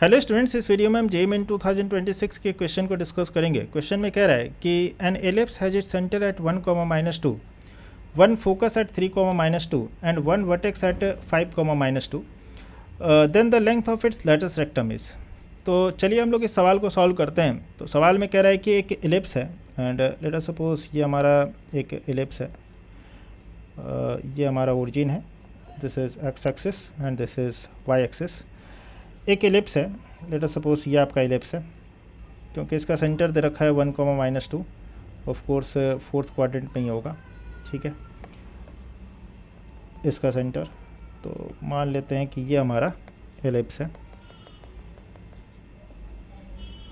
Hello students, इस video में हम जेईई 2026 के क्वेश्चन को डिस्कस करेंगे। क्वेश्चन में कह रहा है कि an ellipse has it centre at 1, -2, one focus at 3, -2 and one vertex at 5, -2, then the length of its latus rectum is. तो चलिए हम लोग इस सवाल को सॉल्व करते हैं। तो सवाल में कह रहा है कि एक एलिप्स है एंड लेट अस सपोज ये हमारा एक एलिप्स है, ये हमारा ओरिजिन है, this is x axis and this is why axis. एक एलिप्स है, लेट अस सपोज ये आपका एलिप्स है, क्योंकि इसका सेंटर दे रखा है 1, -2, ऑफ कोर्स फोर्थ क्वाड्रेंट में ही होगा, ठीक है, इसका सेंटर। तो मान लेते हैं कि ये हमारा एलिप्स है,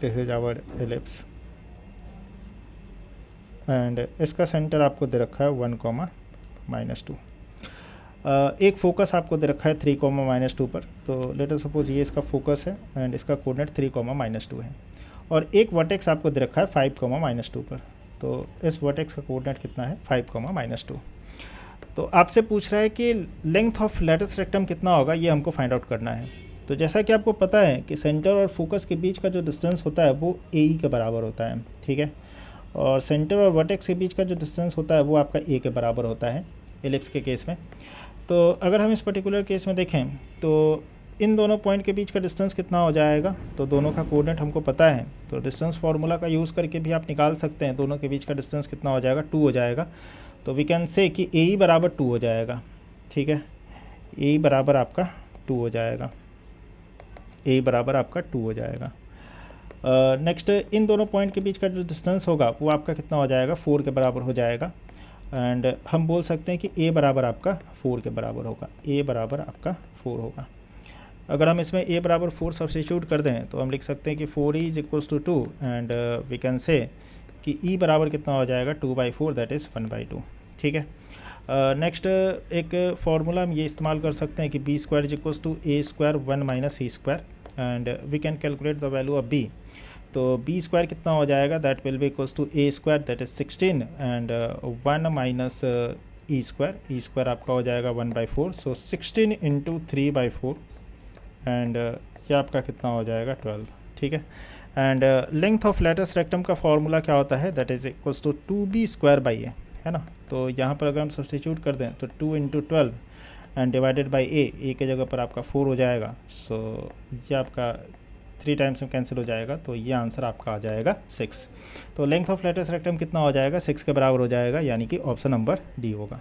दिस इज आवर एलिप्स एंड इसका सेंटर आपको दे रखा है 1, -2। एक फोकस आपको दे रखा है 3, -2 पर। तो लेट अस सपोज ये इसका फोकस है एंड इसका कोऑर्डिनेट 3, -2 है, और एक वर्टेक्स आपको दे रखा है 5, -2 पर। तो इस वर्टेक्स का कोऑर्डिनेट कितना है 5, -2। तो आपसे पूछ रहा है कि लेंथ ऑफ लेटस रेक्टम कितना होगा, ये हमको फाइंड आउट करना है। तो जैसा कि आपको पता है कि सेंटर और फोकस के बीच का जो डिस्टेंस होता है वो ए के बराबर होता है, ठीक है, और सेंटर और वर्टेक्स के बीच का जो डिस्टेंस होता है वो आपका ए के बराबर होता है एलिप्स के केस में। तो अगर हम इस पर्टिकुलर केस में देखें तो इन दोनों पॉइंट के बीच का डिस्टेंस कितना हो जाएगा, तो दोनों का कोऑर्डिनेट हमको पता है, तो डिस्टेंस फार्मूला का यूज़ करके भी आप निकाल सकते हैं दोनों के बीच का डिस्टेंस कितना हो जाएगा, 2 हो जाएगा। तो वी कैन से कि ए बराबर 2 हो जाएगा, ठीक है, ए बराबर आपका 2 हो जाएगा, ए बराबर आपका 2 हो जाएगा। नेक्स्ट इन दोनों पॉइंट के बीच का जो डिस्टेंस होगा वो आपका कितना हो जाएगा, 4 के बराबर हो जाएगा। एंड हम बोल सकते हैं कि ए बराबर आपका 4 के बराबर होगा, ए बराबर आपका 4 होगा। अगर हम इसमें ए बराबर 4 सब्स्टिट्यूट कर दें तो हम लिख सकते हैं कि 4e = 2 and we can say कि ई बराबर कितना हो जाएगा 2/4, दैट इज़ 1/2, ठीक है। नेक्स्ट एक फार्मूला हम ये इस्तेमाल कर सकते हैं कि b² = a² 1 - c² and we can calculate the value of b। तो b² कितना हो जाएगा, that will be equals to a², that is 16 and 1 - e² आपका हो जाएगा 1/4, सो 16 × 3/4 एंड ये आपका कितना हो जाएगा 12, ठीक है। And length of latus rectum का फॉर्मूला क्या होता है, that is equals to 2b² a, है ना। तो यहाँ पर अगर हम सब्स्टिट्यूट कर दें तो 2 × 12 एंड डिवाइडेड बाई ए के जगह पर आपका 4 हो जाएगा, सो ये आपका 3 टाइम्स में कैंसिल हो जाएगा, तो ये आंसर आपका आ जाएगा 6। तो लेंथ ऑफ लेटस रेक्टम कितना हो जाएगा, 6 के बराबर हो जाएगा, यानी कि ऑप्शन नंबर डी होगा।